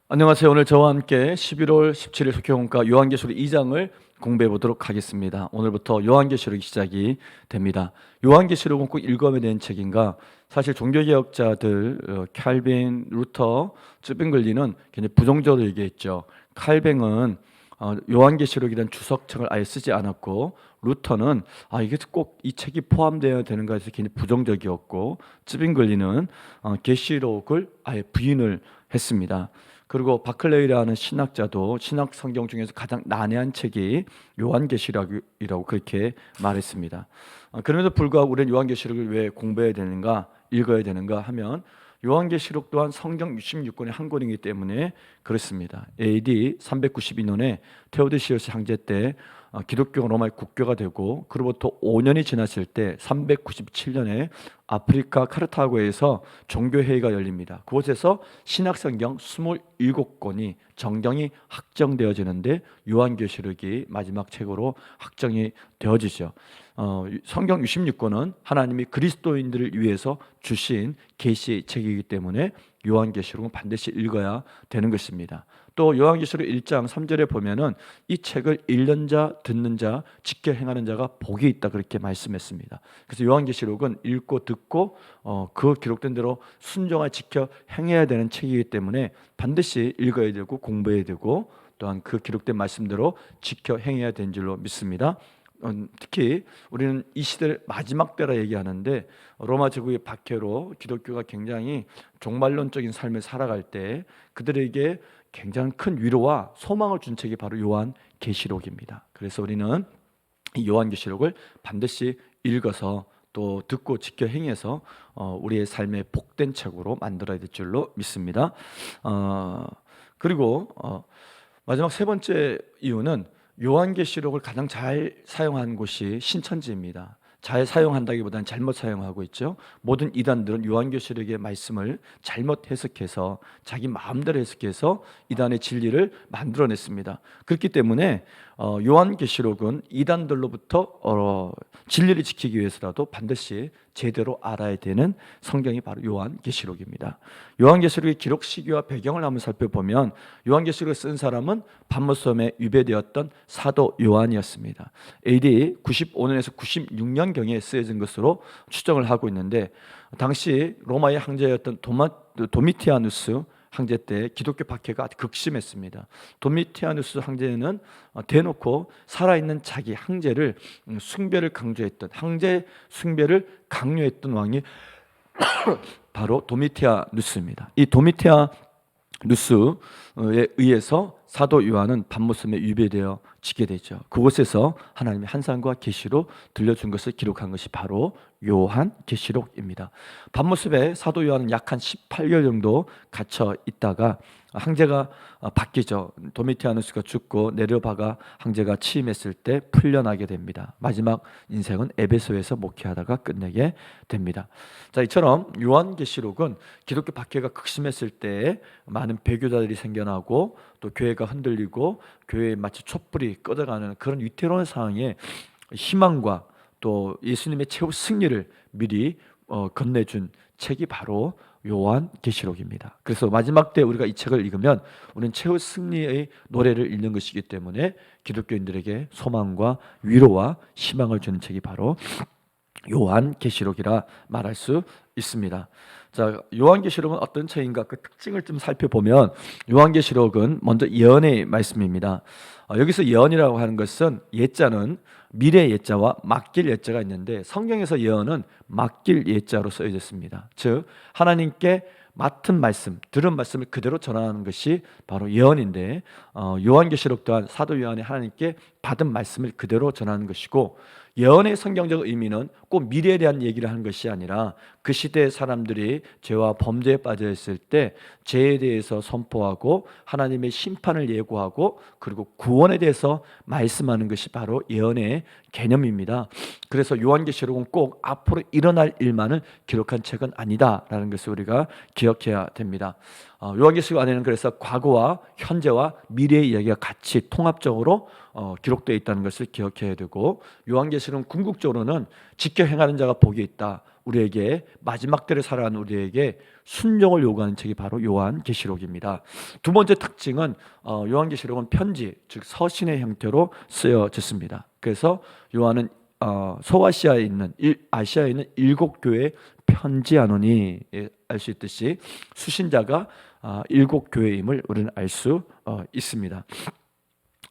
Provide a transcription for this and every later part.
안녕하세요. 오늘 저와 함께 11월 17일 속회원과 요한계시록 2장을 공부해 보도록 하겠습니다. 오늘부터 요한계시록이 시작이 됩니다. 요한계시록은 꼭 읽어야 되는 책인가? 사실 종교개혁자들 칼빈, 루터, 쯔빙글리는 굉장히 부정적으로 얘기했죠. 칼뱅은 요한계시록이라는 주석책을 아예 쓰지 않았고, 루터는 이게 꼭 이 책이 포함되어야 되는가 해서 굉장히 부정적이었고, 쯔빙글리는 계시록을 아예 부인을 했습니다. 그리고 바클레이라는 신학자도 신학 성경 중에서 가장 난해한 책이 요한계시록이라고 그렇게 말했습니다. 그럼에도 불구하고 우리는 요한계시록을 왜 공부해야 되는가, 읽어야 되는가 하면 요한계시록 또한 성경 66권의 한 권이기 때문에 그렇습니다. AD 392년에 테오도시우스 황제 때 기독교가 로마의 국교가 되고, 그로부터 5년이 지났을 때 397년에 아프리카 카르타고에서 종교회의가 열립니다. 그곳에서 신학성경 27권이 정경이 확정되어지는데 요한계시록이 마지막 책으로 확정이 되어지죠. 성경 66권은 하나님이 그리스도인들을 위해서 주신 계시 책이기 때문에 요한계시록은 반드시 읽어야 되는 것입니다. 또 요한계시록 1장 3절에 보면은 이 책을 읽는 자, 듣는 자, 지켜 행하는 자가 복이 있다 그렇게 말씀했습니다. 그래서 요한계시록은 읽고 듣고 그 기록된 대로 순종하여 지켜 행해야 되는 책이기 때문에 반드시 읽어야 되고 공부해야 되고, 또한 그 기록된 말씀대로 지켜 행해야 되는 줄로 믿습니다. 특히 우리는 이 시대를 마지막 때라 얘기하는데, 로마 제국의 박해로 기독교가 굉장히 종말론적인 삶을 살아갈 때 그들에게 굉장히 큰 위로와 소망을 준 책이 바로 요한계시록입니다. 그래서 우리는 이 요한계시록을 반드시 읽어서 또 듣고 지켜 행해서 우리의 삶의 복된 책으로 만들어야 될 줄로 믿습니다. 그리고 마지막 세 번째 이유는 요한계시록을 가장 잘 사용한 곳이 신천지입니다. 잘 사용한다기보다는 잘못 사용하고 있죠. 모든 이단들은 요한계시록의 말씀을 잘못 해석해서 자기 마음대로 해석해서 이단의 진리를 만들어냈습니다. 그렇기 때문에 요한계시록은 이단들로부터 진리를 지키기 위해서라도 반드시 제대로 알아야 되는 성경이 바로 요한계시록입니다. 요한계시록의 기록 시기와 배경을 한번 살펴보면, 요한계시록을 쓴 사람은 patmos섬에 유배되었던 사도 요한이었습니다. AD 95년에서 96년경에 쓰여진 것으로 추정을 하고 있는데, 당시 로마의 황제였던 도미티아누스 황제 때 기독교 박해가 아주 극심했습니다. 도미티아누스 황제는 대놓고 살아있는 자기 황제를 숭배를 강조했던, 황제 숭배를 강요했던 왕이 바로 도미티아누스입니다. 이 도미티아누스에 의해서 사도 요한은 patmos섬에 유배되어 지게 되죠. 그곳에서 하나님의 환상과 계시로 들려준 것을 기록한 것이 바로 요한계시록입니다. patmos섬에 사도 요한은 약 한 18개월 정도 갇혀 있다가 황제가 바뀌죠. 도미티아누스가 죽고 네르바가 황제가 취임했을 때 풀려나게 됩니다. 마지막 인생은 에베소에서 목회하다가 끝내게 됩니다. 자, 이처럼 요한계시록은 기독교 박해가 극심했을 때 많은 배교자들이 생겨나고, 또 교회가 흔들리고 교회에 마치 촛불이 꺼져가는 그런 위태로운 상황에 희망과 또 예수님의 최후 승리를 미리 건네준 책이 바로 요한계시록입니다. 그래서 마지막 때 우리가 이 책을 읽으면 우리는 최후 승리의 노래를 읽는 것이기 때문에 기독교인들에게 소망과 위로와 희망을 주는 책이 바로 요한계시록이라 말할 수 있습니다. 자, 요한계시록은 어떤 책인가, 그 특징을 좀 살펴보면, 요한계시록은 먼저 예언의 말씀입니다. 여기서 예언이라고 하는 것은 예자는 미래 예자와 맡길 예자가 있는데, 성경에서 예언은 맡길 예자로 쓰여졌습니다. 즉 하나님께 맡은 말씀, 들은 말씀을 그대로 전하는 것이 바로 예언인데, 요한계시록 또한 사도 요한이 하나님께 받은 말씀을 그대로 전하는 것이고, 예언의 성경적 의미는 꼭 미래에 대한 얘기를 하는 것이 아니라 그 시대의 사람들이 죄와 범죄에 빠져 있을 때 죄에 대해서 선포하고 하나님의 심판을 예고하고 그리고 구원에 대해서 말씀하는 것이 바로 예언의 개념입니다. 그래서 요한계시록은 꼭 앞으로 일어날 일만을 기록한 책은 아니다라는 것을 우리가 기억해야 됩니다. 요한계시록 안에는 그래서 과거와 현재와 미래의 이야기가 같이 통합적으로 기록되어 있다는 것을 기억해야 되고, 요한계시록은 궁극적으로는 지켜 행하는 자가 복이 있다, 우리에게 마지막 때를 살아가는 우리에게 순종을 요구하는 책이 바로 요한계시록입니다. 두 번째 특징은 요한계시록은 편지, 즉 서신의 형태로 쓰여졌습니다. 그래서 요한은 소아시아에 있는 아시아에 있는 7교회에 편지하노니, 알 수 있듯이 수신자가 7교회임을 우리는 알 수 있습니다.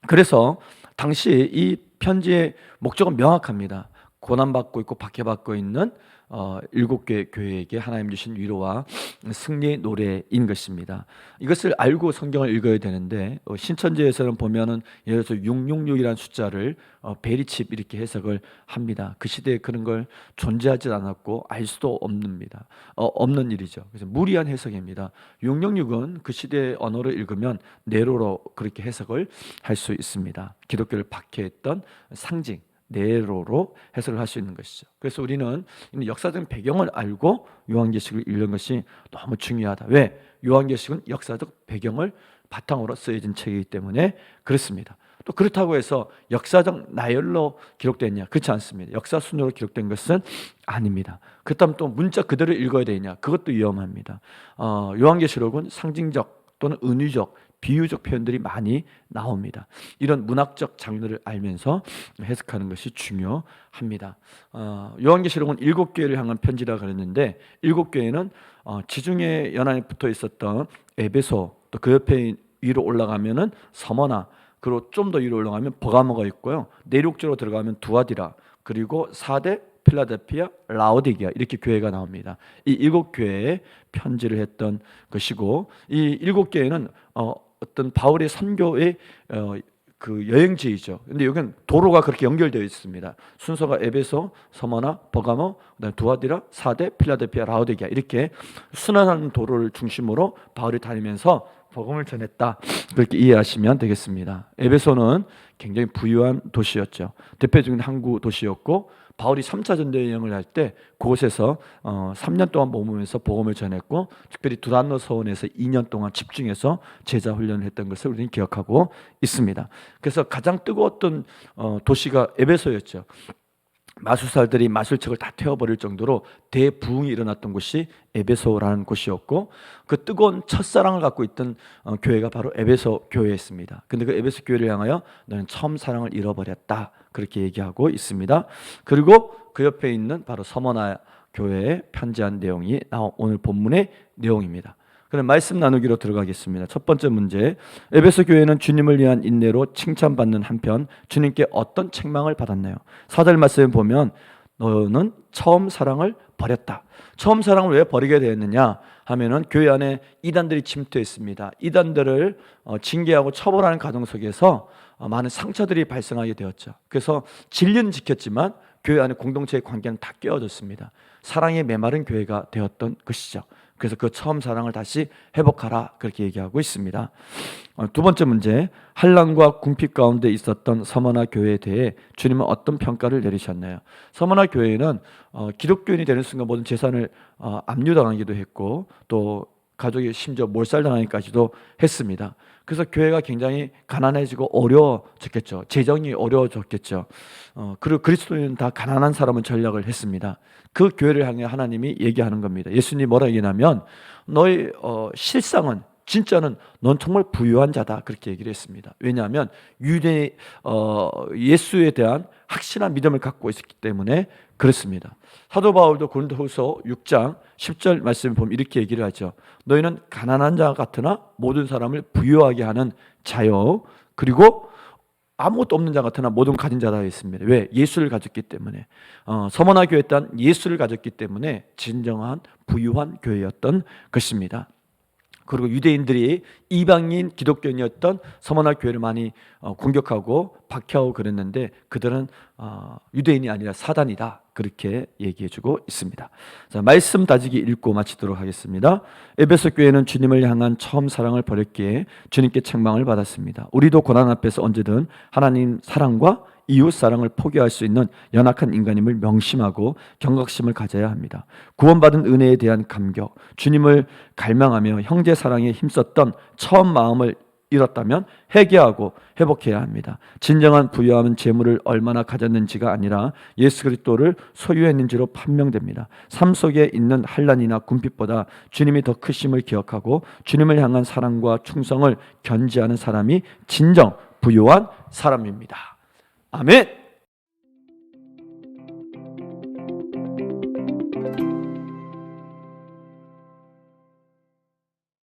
그래서 당시 이 편지의 목적은 명확합니다. 고난받고 있고 박해받고 있는 7개 교회에게 하나님 주신 위로와 승리의 노래인 것입니다. 이것을 알고 성경을 읽어야 되는데, 신천지에서는 보면은 예를 들어서 666이라는 숫자를 베리칩 이렇게 해석을 합니다. 그 시대에 그런 걸 존재하지 않았고 알 수도 없는 일이죠. 그래서 무리한 해석입니다. 666은 그 시대의 언어로 읽으면 네로로 그렇게 해석을 할 수 있습니다. 기독교를 박해했던 상징, 네로로 해석을 할 수 있는 것이죠. 그래서 우리는 역사적 배경을 알고 요한계시록을 읽는 것이 너무 중요하다. 왜? 요한계시록은 역사적 배경을 바탕으로 쓰여진 책이기 때문에 그렇습니다. 또 그렇다고 해서 역사적 나열로 기록됐냐? 그렇지 않습니다. 역사 순으로 기록된 것은 아닙니다. 그렇다면 또 문자 그대로 읽어야 되냐? 그것도 위험합니다. 요한계시록은 상징적 또는 은유적, 비유적 표현들이 많이 나옵니다. 이런 문학적 장르를 알면서 해석하는 것이 중요합니다. 요한계시록은 7교회를 향한 편지라 그랬는데, 7교회는 지중해 연안에 붙어 있었던 에베소, 또 그 옆에 위로 올라가면은 서머나, 그리고 좀 더 위로 올라가면 버가모가 있고요. 내륙적으로 들어가면 두아디라, 그리고 사대, 필라델피아, 라오디게아, 이렇게 교회가 나옵니다. 이 7교회에 편지를 했던 것이고, 이 7교회는 어떤 바울의 선교의 그 여행지이죠. 근데 여기는 도로가 그렇게 연결되어 있습니다. 순서가 에베소, 서머나, 버가모, 그다음에 두아디라, 사대, 필라델피아, 라오디게아, 이렇게 순환하는 도로를 중심으로 바울이 다니면서 복음을 전했다, 그렇게 이해하시면 되겠습니다. 에베소는 굉장히 부유한 도시였죠. 대표적인 항구 도시였고, 바울이 3차 전도 여행을 할 때 그곳에서 3년 동안 머무면서 복음을 전했고, 특별히 두란노 서원에서 2년 동안 집중해서 제자 훈련을 했던 것을 우리는 기억하고 있습니다. 그래서 가장 뜨거웠던 도시가 에베소였죠. 마술사들이 마술책을 다 태워버릴 정도로 대부흥이 일어났던 곳이 에베소라는 곳이었고, 그 뜨거운 첫사랑을 갖고 있던 교회가 바로 에베소 교회였습니다. 근데 그 에베소 교회를 향하여 너는 처음 사랑을 잃어버렸다, 그렇게 얘기하고 있습니다. 그리고 그 옆에 있는 바로 서머나 교회에 편지한 내용이 오늘 본문의 내용입니다. 그럼 말씀 나누기로 들어가겠습니다. 첫 번째 문제, 에베소 교회는 주님을 위한 인내로 칭찬받는 한편 주님께 어떤 책망을 받았나요? 4절 말씀에 보면 너는 처음 사랑을 버렸다. 처음 사랑을 왜 버리게 되었느냐 하면은 교회 안에 이단들이 침투했습니다. 이단들을 징계하고 처벌하는 과정 속에서 많은 상처들이 발생하게 되었죠. 그래서 진리는 지켰지만 교회 안에 공동체의 관계는 다 깨어졌습니다. 사랑의 메마른 교회가 되었던 것이죠. 그래서 그 처음 사랑을 다시 회복하라, 그렇게 얘기하고 있습니다. 두 번째 문제, 환난과 궁핍 가운데 있었던 서머나 교회에 대해 주님은 어떤 평가를 내리셨나요? 서머나 교회는 기독교인이 되는 순간 모든 재산을 압류당하기도 했고, 또 가족이 심지어 몰살당하기까지도 했습니다. 그래서 교회가 굉장히 가난해지고 어려워졌겠죠. 재정이 어려워졌겠죠. 그리고 그리스도인은 다 가난한 사람은 전략을 했습니다. 그 교회를 향해 하나님이 얘기하는 겁니다. 예수님이 뭐라 얘기냐면 너의 실상은, 진짜는 넌 정말 부유한 자다, 그렇게 얘기를 했습니다. 왜냐하면 예수에 대한 확실한 믿음을 갖고 있었기 때문에 그렇습니다. 사도 바울도 고린도후서 6장 10절 말씀을 보면 이렇게 얘기를 하죠. 너희는 가난한 자 같으나 모든 사람을 부유하게 하는 자요, 그리고 아무것도 없는 자 같으나 모든 가진 자다 했습니다. 왜? 예수를 가졌기 때문에. 서머나 교회 단 예수를 가졌기 때문에 진정한 부유한 교회였던 것입니다. 그리고 유대인들이 이방인 기독교인이었던 서머나 교회를 많이 공격하고 박해하고 그랬는데, 그들은 유대인이 아니라 사단이다, 그렇게 얘기해주고 있습니다. 자, 말씀 다지기 읽고 마치도록 하겠습니다. 에베소 교회는 주님을 향한 처음 사랑을 버렸기에 주님께 책망을 받았습니다. 우리도 고난 앞에서 언제든 하나님 사랑과 이웃 사랑을 포기할 수 있는 연약한 인간임을 명심하고 경각심을 가져야 합니다. 구원받은 은혜에 대한 감격, 주님을 갈망하며 형제 사랑에 힘썼던 처음 마음을 잃었다면 회개하고 회복해야 합니다. 진정한 부유함은 재물을 얼마나 가졌는지가 아니라 예수 그리스도를 소유했는지로 판명됩니다. 삶 속에 있는 환난이나 궁핍보다 주님이 더 크심을 기억하고 주님을 향한 사랑과 충성을 견지하는 사람이 진정 부유한 사람입니다. 아멘.